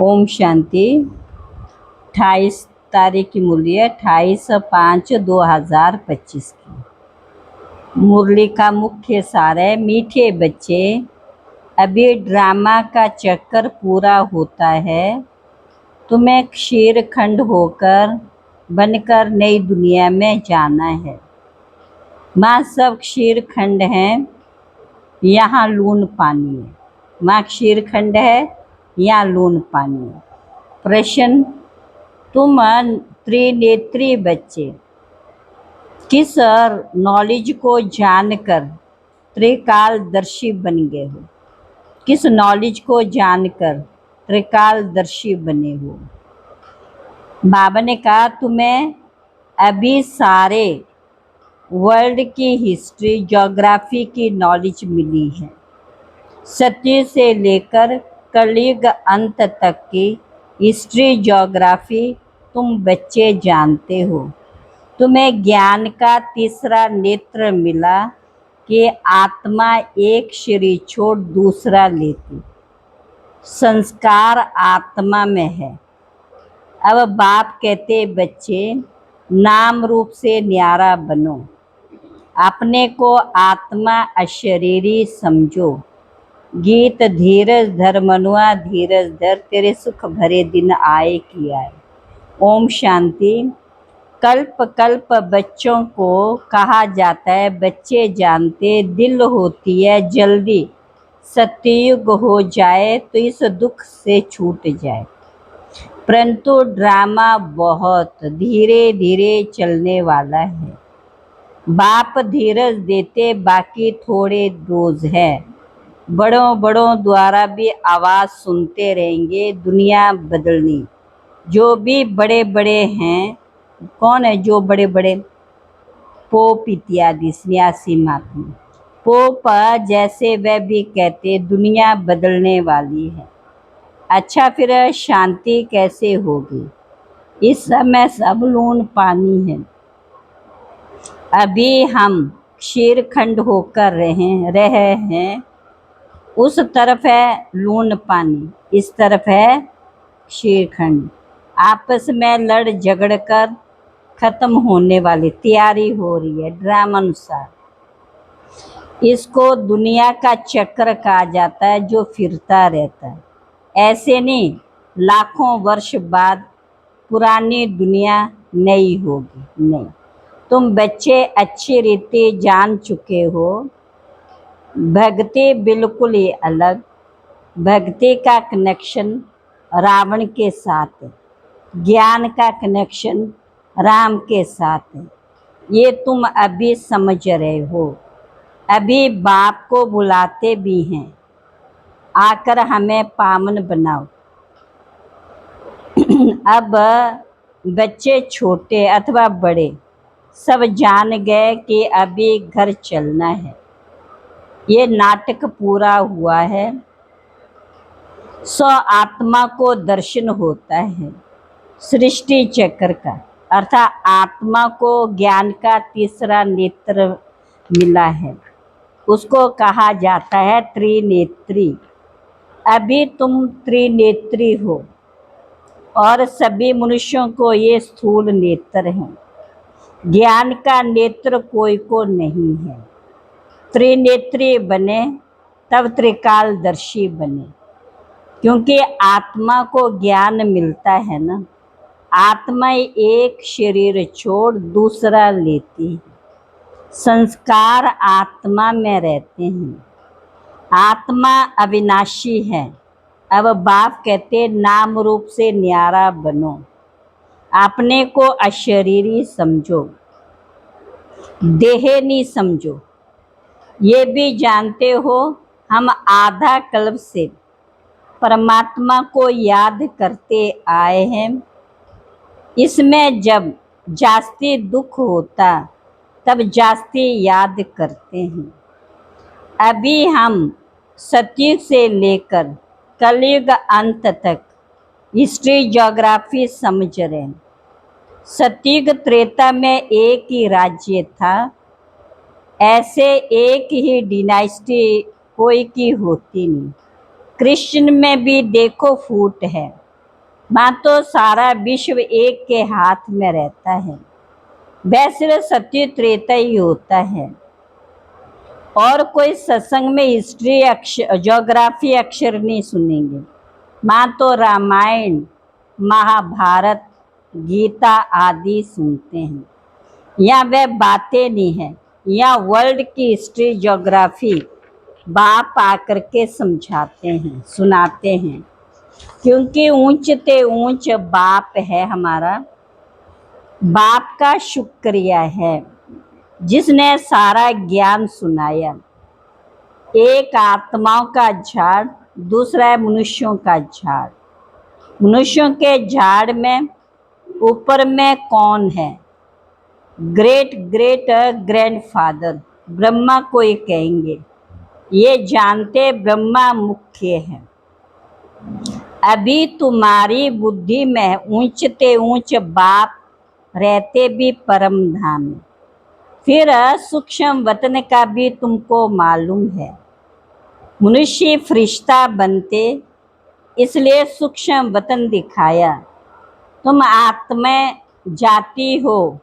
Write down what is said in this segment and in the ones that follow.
ओम शांति। 28 तारीख की मुरली है, 28/5/2025 की। मुरली का मुख्य सार है, मीठे बच्चे, अभी ड्रामा का चक्कर पूरा होता है। तुम्हें क्षीर खंड होकर बनकर नई दुनिया में जाना है। माँ सब क्षीर खंड हैं, यहाँ लून पानी है। माँ क्षीर खंड है, यहाँ लून पानी है। प्रश्न, तुम त्रिनेत्री बच्चे किस नॉलेज को जानकर त्रिकालदर्शी बन गए हो? किस नॉलेज को जानकर त्रिकालदर्शी बने हो? बाबा ने कहा, तुम्हें अभी सारे वर्ल्ड की हिस्ट्री, ज्योग्राफी की नॉलेज मिली है। सत्य से लेकर कलयुग अंत तक की हिस्ट्री, ज्योग्राफी तुम बच्चे जानते हो। तुम्हें ज्ञान का तीसरा नेत्र मिला कि आत्मा एक शरीर छोड़ दूसरा लेती। संस्कार आत्मा में है। अब बाप कहते, बच्चे नाम रूप से न्यारा बनो, अपने को आत्मा अशरीरी समझो। गीत धीरज धर मनुआ, धीरज धर, तेरे सुख भरे दिन आए कि आए। ओम शांति। कल्प कल्प बच्चों को कहा जाता है, बच्चे जानते दिल होती है जल्दी, सतयुग हो जाए तो इस दुख से छूट जाए। परंतु ड्रामा बहुत धीरे धीरे चलने वाला है। बाप धीरज देते, बाकी थोड़े रोज है। बड़ों बड़ों द्वारा भी आवाज़ सुनते रहेंगे, दुनिया बदलनी। जो भी बड़े बड़े हैं, कौन है जो बड़े बड़े? पोप इत्यादि सन्यासी महात्मा। पोप जैसे वह भी कहते दुनिया बदलने वाली है। अच्छा, फिर शांति कैसे होगी? इस समय सब लून पानी है। अभी हम क्षीर खंड होकर रहे हैं। उस तरफ है लून पानी, इस तरफ है क्षीर खंड। आपस में लड़ झगड़ कर खत्म होने वाली तैयारी हो रही है ड्रामा अनुसार। इसको दुनिया का चक्र कहा जाता है, जो फिरता रहता है। ऐसे नहीं, लाखों वर्ष बाद पुरानी दुनिया नई होगी, नहीं। तुम बच्चे अच्छी रीति जान चुके हो, भक्ति बिल्कुल ही अलग। भक्ति का कनेक्शन रावण के साथ है, ज्ञान का कनेक्शन राम के साथ है। ये तुम अभी समझ रहे हो। अभी बाप को बुलाते भी हैं, आकर हमें पावन बनाओ। अब बच्चे छोटे अथवा बड़े सब जान गए कि अभी घर चलना है। ये नाटक पूरा हुआ है। आत्मा को दर्शन होता है सृष्टि चक्र का, अर्थात आत्मा को ज्ञान का तीसरा नेत्र मिला है। उसको कहा जाता है त्रिनेत्री। अभी तुम त्रिनेत्री हो और सभी मनुष्यों को ये स्थूल नेत्र हैं। ज्ञान का नेत्र कोई को नहीं है। त्रिनेत्री बने तब त्रिकालदर्शी बने, क्योंकि आत्मा को ज्ञान मिलता है ना। आत्मा एक शरीर छोड़ दूसरा लेती है। संस्कार आत्मा में रहते हैं। आत्मा अविनाशी है। अब बाप कहते नाम रूप से न्यारा बनो, अपने को अशरीरी समझो, देह नहीं समझो। ये भी जानते हो हम आधा कल्प से परमात्मा को याद करते आए हैं। इसमें जब जास्ती दुख होता तब जास्ती याद करते हैं। अभी हम सतयुग से लेकर कलयुग अंत तक हिस्ट्री, ज्योग्राफी समझ रहे हैं। सतयुग त्रेता में एक ही राज्य था। ऐसे एक ही डिनाइस्टी कोई की होती नहीं। कृष्ण में भी देखो फूट है। माँ तो सारा विश्व एक के हाथ में रहता है, वह सिर्फ सत्य त्रेता ही होता है। और कोई सत्संग में हिस्ट्री ज्योग्राफी अक्षर नहीं सुनेंगे। माँ तो रामायण, महाभारत, गीता आदि सुनते हैं। यहाँ वह बातें नहीं है, यहाँ वर्ल्ड की हिस्ट्री ज्योग्राफी बाप आकर के समझाते हैं, सुनाते हैं। क्योंकि ऊंच ते ऊंच बाप है हमारा। बाप का शुक्रिया है जिसने सारा ज्ञान सुनाया। एक आत्माओं का झाड़, दूसरा है मनुष्यों का झाड़। मनुष्यों के झाड़ में ऊपर में कौन है? ग्रेट ग्रेट ग्रैंडफादर ब्रह्मा को ही कहेंगे। ये जानते ब्रह्मा मुख्य है। अभी तुम्हारी बुद्धि में ऊंचते ऊंच बाप रहते भी परम धाम में। फिर सूक्ष्म वतन का भी तुमको मालूम है। मनुष्य फरिश्ता बनते इसलिए सूक्ष्म वतन दिखाया। तुम आत्मा जाती हो,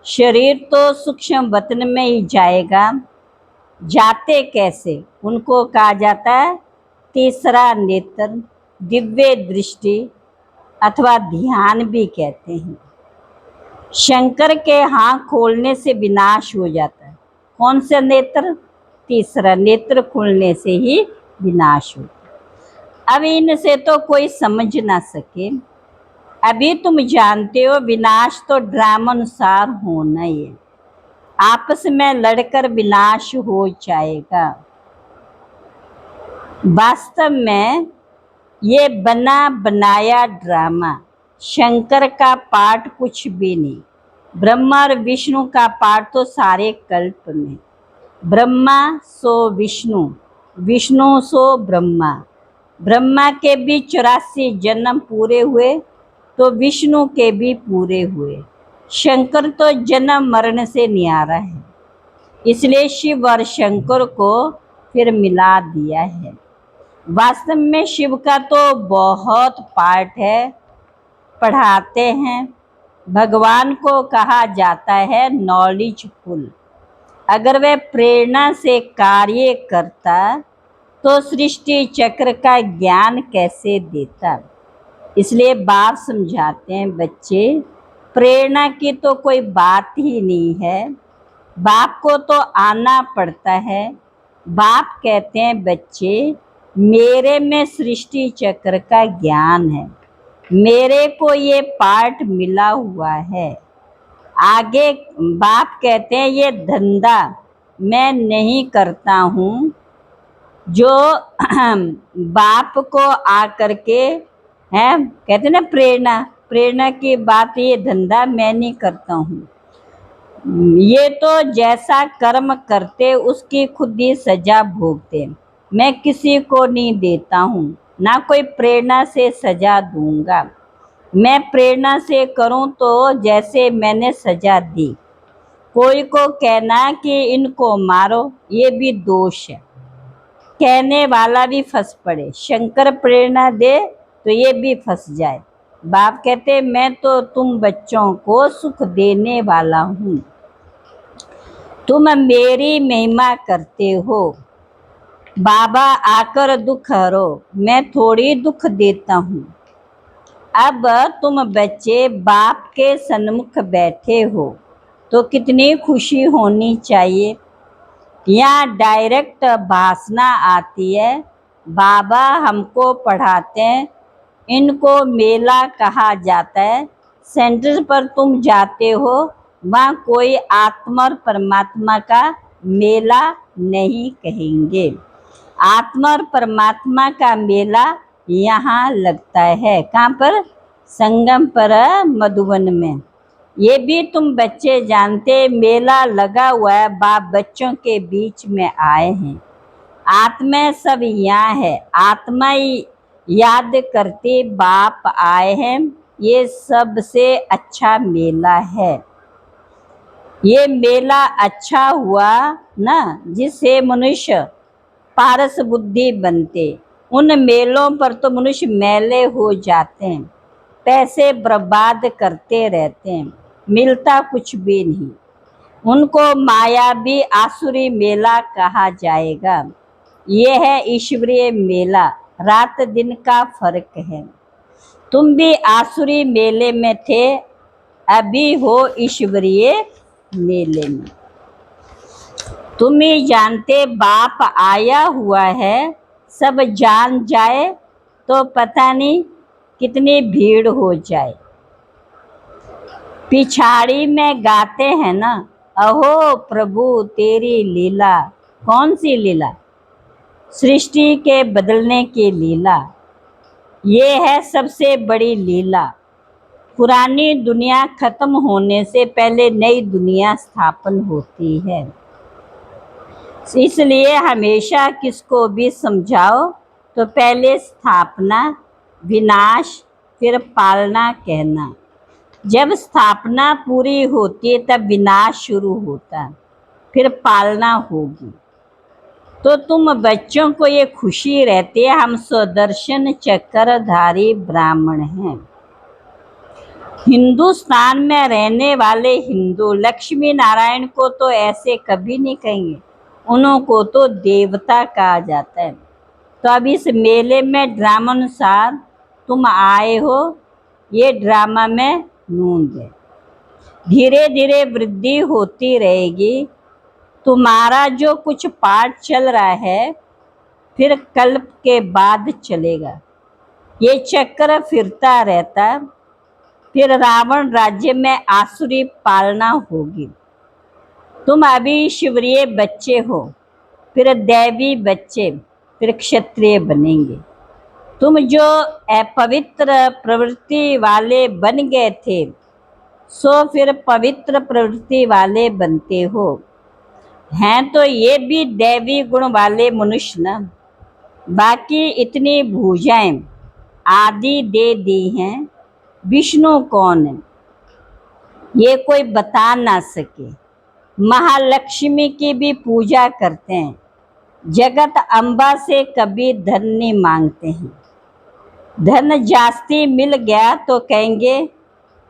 शरीर तो सूक्ष्म वतन में ही जाएगा। जाते कैसे? उनको कहा जाता है तीसरा नेत्र, दिव्य दृष्टि अथवा ध्यान भी कहते हैं। शंकर के हाथ खोलने से विनाश हो जाता है। कौन सा नेत्र? तीसरा नेत्र खुलने से ही विनाश होता है। अब इनसे तो कोई समझ ना सके। अभी तुम जानते हो विनाश तो ड्रामानुसार होना ही है। आपस में लड़कर विनाश हो जाएगा। वास्तव में ये बना बनाया ड्रामा, शंकर का पाठ कुछ भी नहीं। ब्रह्मा और विष्णु का पाठ तो सारे कल्प में। ब्रह्मा सो विष्णु, विष्णु सो ब्रह्मा। ब्रह्मा के भी 84 जन्म पूरे हुए तो विष्णु के भी पूरे हुए। शंकर तो जन्म मरण से न्यारा है, इसलिए शिव और शंकर को फिर मिला दिया है। वास्तव में शिव का तो बहुत पाठ है, पढ़ाते हैं। भगवान को कहा जाता है नॉलेजफुल। अगर वह प्रेरणा से कार्य करता तो सृष्टि चक्र का ज्ञान कैसे देता? इसलिए बाप समझाते हैं बच्चे, प्रेरणा की तो कोई बात ही नहीं है। बाप को तो आना पड़ता है। बाप कहते हैं बच्चे, मेरे में सृष्टि चक्र का ज्ञान है, मेरे को ये पाठ मिला हुआ है। आगे बाप कहते हैं ये धंधा मैं नहीं करता हूँ। जो बाप को आकर के है कहते ना प्रेरणा, प्रेरणा की बात, ये धंधा मैं नहीं करता हूँ। ये तो जैसा कर्म करते उसकी खुद ही सजा भोगते। मैं किसी को नहीं देता हूँ, ना कोई प्रेरणा से सजा दूंगा। मैं प्रेरणा से करूँ तो जैसे मैंने सजा दी। कोई को कहना कि इनको मारो, ये भी दोष है। कहने वाला भी फंस पड़े। शंकर प्रेरणा दे तो ये भी फंस जाए। बाप कहते मैं तो तुम बच्चों को सुख देने वाला हूँ, तुम मेरी महिमा करते हो। बाबा आकर दुख हरो, मैं थोड़ी दुख देता हूँ। अब तुम बच्चे बाप के सन्मुख बैठे हो तो कितनी खुशी होनी चाहिए। यहाँ डायरेक्ट भाषणा आती है। बाबा हमको पढ़ाते हैं, इनको मेला कहा जाता है। सेंटर पर तुम जाते हो, वहाँ कोई आत्मा और परमात्मा का मेला नहीं कहेंगे। आत्मा और परमात्मा का मेला यहाँ लगता है। कहाँ पर? संगम पर, मधुबन में। ये भी तुम बच्चे जानते, मेला लगा हुआ है। बाप बच्चों के बीच में आए हैं। आत्मा सब यहाँ है, आत्मा ही याद करते बाप आए हैं। ये सबसे अच्छा मेला है। ये मेला अच्छा हुआ ना, जिससे मनुष्य पारस बुद्धि बनते। उन मेलों पर तो मनुष्य मैले हो जाते हैं। पैसे बर्बाद करते रहते हैं, मिलता कुछ भी नहीं। उनको मायावी आसुरी मेला कहा जाएगा। ये है ईश्वरीय मेला, रात दिन का फर्क है। तुम भी आसुरी मेले में थे, अभी हो ईश्वरीय मेले में। तुम ही जानते बाप आया हुआ है, सब जान जाए तो पता नहीं कितनी भीड़ हो जाए। पिछाड़ी में गाते हैं ना, अहो प्रभु तेरी लीला। कौन सी लीला? सृष्टि के बदलने की लीला। ये है सबसे बड़ी लीला। पुरानी दुनिया खत्म होने से पहले नई दुनिया स्थापन होती है। इसलिए हमेशा किसको भी समझाओ तो पहले स्थापना, विनाश, फिर पालना कहना। जब स्थापना पूरी होती है तब विनाश शुरू होता है, फिर पालना होगी। तो तुम बच्चों को ये खुशी रहती है, हम सुदर्शन चक्रधारी ब्राह्मण हैं। हिंदुस्तान में रहने वाले हिंदू लक्ष्मी नारायण को तो ऐसे कभी नहीं कहेंगे, उनको तो देवता कहा जाता है। तो अब इस मेले में ड्रामानुसार तुम आए हो, ये ड्रामा में नूंद है। धीरे धीरे वृद्धि होती रहेगी। तुम्हारा जो कुछ पाठ चल रहा है फिर कल्प के बाद चलेगा। ये चक्र फिरता रहता, फिर रावण राज्य में आसुरी पालना होगी। तुम अभी शिवरीय बच्चे हो, फिर दैवी बच्चे, फिर क्षत्रिय बनेंगे। तुम जो अपवित्र प्रवृत्ति वाले बन गए थे, सो फिर पवित्र प्रवृत्ति वाले बनते हो। हैं तो ये भी दैवी गुण वाले मनुष्य ना। बाकी इतनी भुजाएं आदि दे दी हैं, विष्णु कौन है ये कोई बता ना सके। महालक्ष्मी की भी पूजा करते हैं, जगत अम्बा से कभी धन नहीं मांगते हैं। धन जास्ती मिल गया तो कहेंगे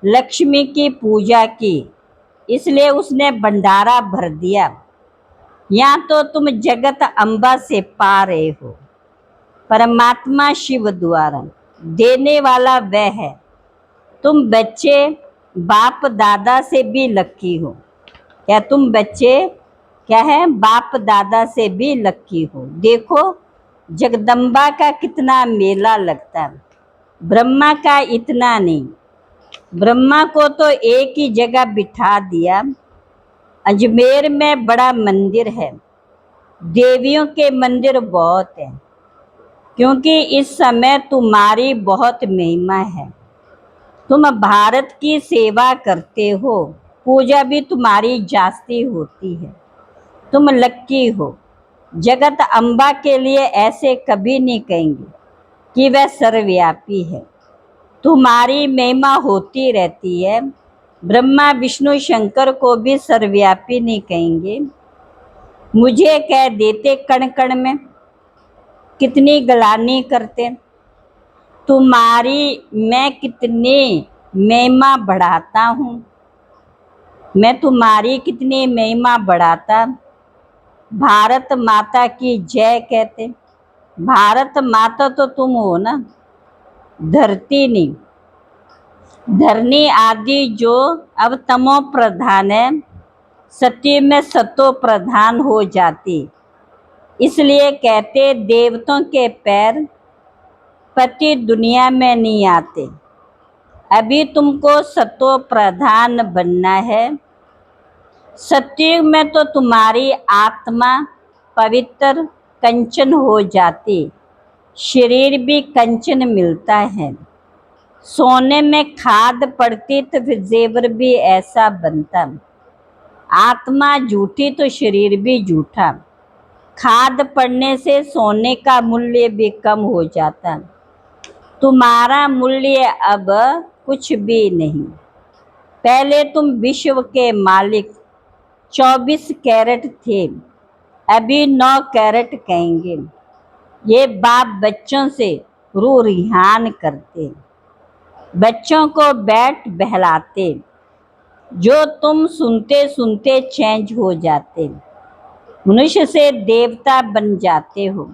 लक्ष्मी की पूजा की, इसलिए उसने भंडारा भर दिया। यहाँ तो तुम जगत अम्बा से पा रहे हो, परमात्मा शिव द्वारा देने वाला वह है। तुम बच्चे बाप दादा से भी लक्की हो। क्या तुम बच्चे क्या है, बाप दादा से भी लक्की हो। देखो जगदम्बा का कितना मेला लगता है, ब्रह्मा का इतना नहीं। ब्रह्मा को तो एक ही जगह बिठा दिया। अजमेर में बड़ा मंदिर है, देवियों के मंदिर बहुत हैं, क्योंकि इस समय तुम्हारी बहुत महिमा है। तुम भारत की सेवा करते हो, पूजा भी तुम्हारी जास्ती होती है। तुम लक्की हो। जगत अम्बा के लिए ऐसे कभी नहीं कहेंगे कि वह सर्वव्यापी है। तुम्हारी महिमा होती रहती है। ब्रह्मा विष्णु शंकर को भी सर्वव्यापी नहीं कहेंगे। मुझे कह देते कण कण में, कितनी गलानी करते। तुम्हारी मैं कितनी महिमा बढ़ाता हूँ, मैं तुम्हारी कितनी महिमा बढ़ाता। भारत माता की जय कहते। भारत माता तो तुम हो ना, धरती नहीं। धरनी आदि जो अब तमो प्रधान है, सत्य में सतो प्रधान हो जाती। इसलिए कहते देवताओं के पैर पति दुनिया में नहीं आते। अभी तुमको सतो प्रधान बनना है। सत्युग में तो तुम्हारी आत्मा पवित्र कंचन हो जाती, शरीर भी कंचन मिलता है। सोने में खाद पड़ती तो फिर जेवर भी ऐसा बनता। आत्मा झूठी तो शरीर भी झूठा। खाद पड़ने से सोने का मूल्य भी कम हो जाता। तुम्हारा मूल्य अब कुछ भी नहीं। पहले तुम विश्व के मालिक 24 कैरेट थे, अभी 9 कैरेट कहेंगे। ये बाप बच्चों से रूह रिहान करते। बच्चों को बैठ बहलाते, जो तुम सुनते सुनते चेंज हो जाते, मनुष्य से देवता बन जाते हो।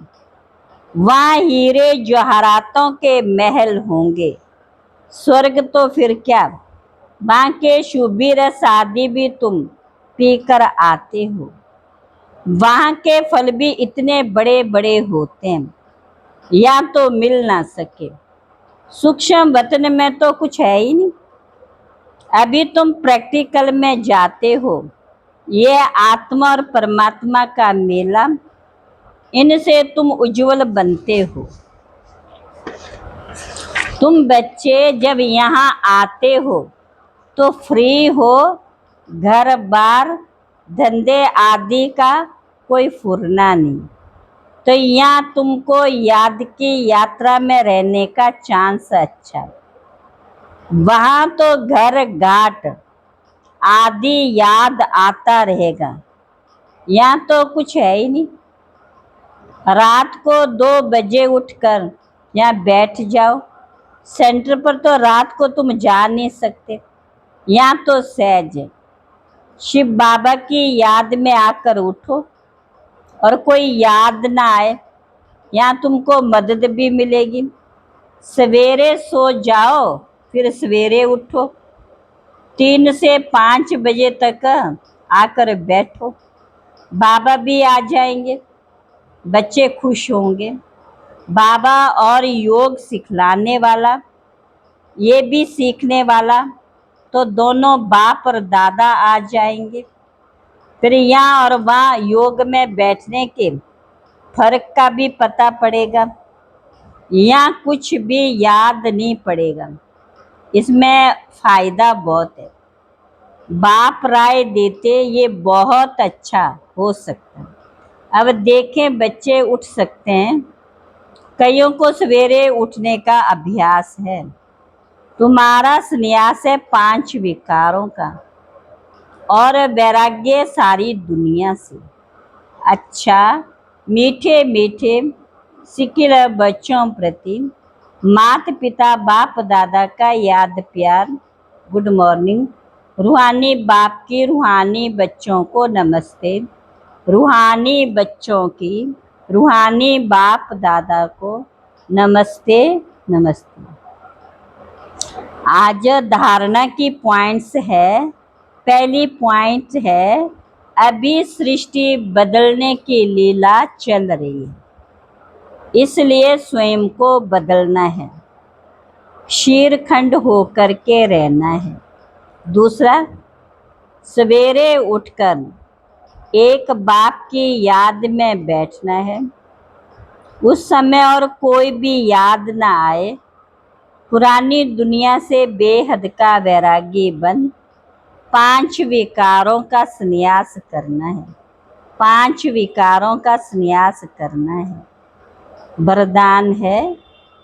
वहाँ हीरे जवाहरातों के महल होंगे, स्वर्ग तो फिर क्या, वहाँ के शुभीर शादी भी तुम पीकर आते हो। वहाँ के फल भी इतने बड़े बड़े होते हैं, या तो मिल ना सके। सूक्ष्म वतन में तो कुछ है ही नहीं। अभी तुम प्रैक्टिकल में जाते हो। ये आत्मा और परमात्मा का मेला, इनसे तुम उज्जवल बनते हो। तुम बच्चे जब यहाँ आते हो तो फ्री हो, घर बार धंधे आदि का कोई फुरना नहीं। तो यहाँ तुमको याद की यात्रा में रहने का चांस अच्छा है। वहाँ तो घर घाट आदि याद आता रहेगा, यहाँ तो कुछ है ही नहीं। रात को 2 बजे उठकर यहाँ बैठ जाओ। सेंटर पर तो रात को तुम जा नहीं सकते, यहाँ तो सहज है। शिव बाबा की याद में आकर उठो, और कोई याद ना आए, यहाँ तुमको मदद भी मिलेगी। सवेरे सो जाओ, फिर सवेरे उठो। 3 से 5 बजे तक आकर बैठो, बाबा भी आ जाएंगे, बच्चे खुश होंगे। बाबा और योग सिखलाने वाला, ये भी सीखने वाला, तो दोनों बाप और दादा आ जाएंगे। फिर यहाँ और वहाँ योग में बैठने के फर्क का भी पता पड़ेगा। यहाँ कुछ भी याद नहीं पड़ेगा, इसमें फायदा बहुत है। बाप राय देते ये बहुत अच्छा हो सकता है। अब देखें, बच्चे उठ सकते हैं, कईयों को सवेरे उठने का अभ्यास है। तुम्हारा संन्यास है 5 विकारों का, और वैराग्य सारी दुनिया से। अच्छा, मीठे मीठे सिकिल बच्चों प्रति माता पिता बाप दादा का याद प्यार। Good morning. रूहानी बाप की रूहानी बच्चों को नमस्ते। रूहानी बच्चों की रूहानी बाप दादा को नमस्ते नमस्ते। आज धारणा की पॉइंट्स है। पहली पॉइंट है, अभी सृष्टि बदलने की लीला चल रही है, इसलिए स्वयं को बदलना है, शीरखंड होकर के रहना है। दूसरा, सवेरे उठकर एक बाप की याद में बैठना है। उस समय और कोई भी याद ना आए, पुरानी दुनिया से बेहद का वैरागी बन 5 विकारों का संन्यास करना है। 5 विकारों का संन्यास करना है। वरदान है,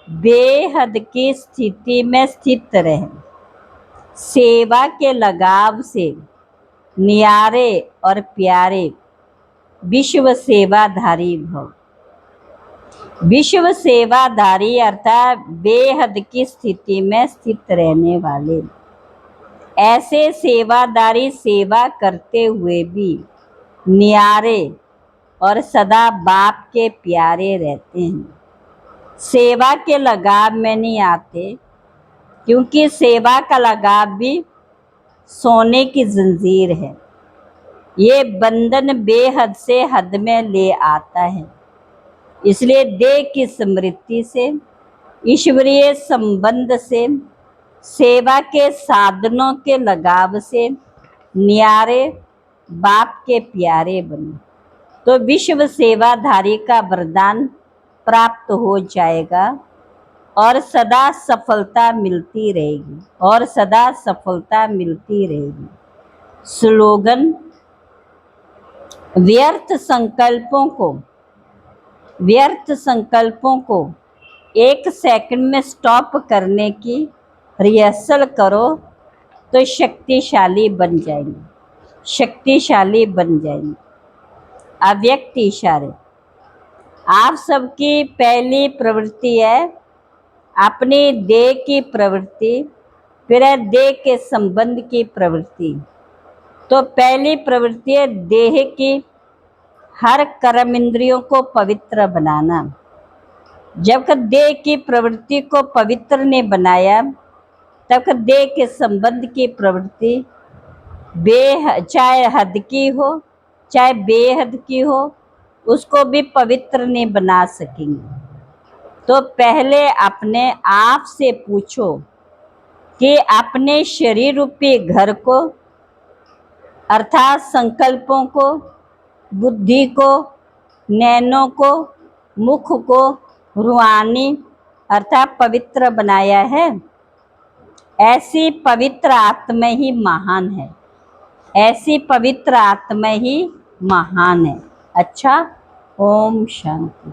बेहद की स्थिति में स्थित रहे, सेवा के लगाव से न्यारे और प्यारे विश्व सेवाधारी भव। विश्व सेवाधारी अर्थात बेहद की स्थिति में स्थित रहने वाले। ऐसे सेवादारी सेवा करते हुए भी न्यारे और सदा बाप के प्यारे रहते हैं। सेवा के लगाव में नहीं आते, क्योंकि सेवा का लगाव भी सोने की जंजीर है। ये बंधन बेहद से हद में ले आता है। इसलिए देह की स्मृति से, ईश्वरीय संबंध से, सेवा के साधनों के लगाव से न्यारे बाप के प्यारे बने, तो विश्व सेवाधारी का वरदान प्राप्त हो जाएगा, और सदा सफलता मिलती रहेगी, और सदा सफलता मिलती रहेगी। स्लोगन, व्यर्थ संकल्पों को 1 सेकंड में स्टॉप करने की रिहर्सल करो, तो शक्तिशाली बन जाएंगे, शक्तिशाली बन जाएंगे। अव्यक्त इशारे, आप सबकी पहली प्रवृत्ति है अपने देह की प्रवृत्ति, फिर है देह के संबंध की प्रवृत्ति। तो पहली प्रवृत्ति है देह की हर कर्म इंद्रियों को पवित्र बनाना। जब देह की प्रवृत्ति को पवित्र ने बनाया, तब देह के संबंध की प्रवृत्ति चाहे हद की हो चाहे बेहद की हो, उसको भी पवित्र नहीं बना सकेंगे। तो पहले अपने आप से पूछो कि अपने शरीर रूपी घर को, अर्थात संकल्पों को, बुद्धि को, नैनों को, मुख को रूहानी अर्थात पवित्र बनाया है। ऐसी पवित्र आत्मा ही महान है, ऐसी पवित्र आत्मा ही महान है। अच्छा, ओम शांति।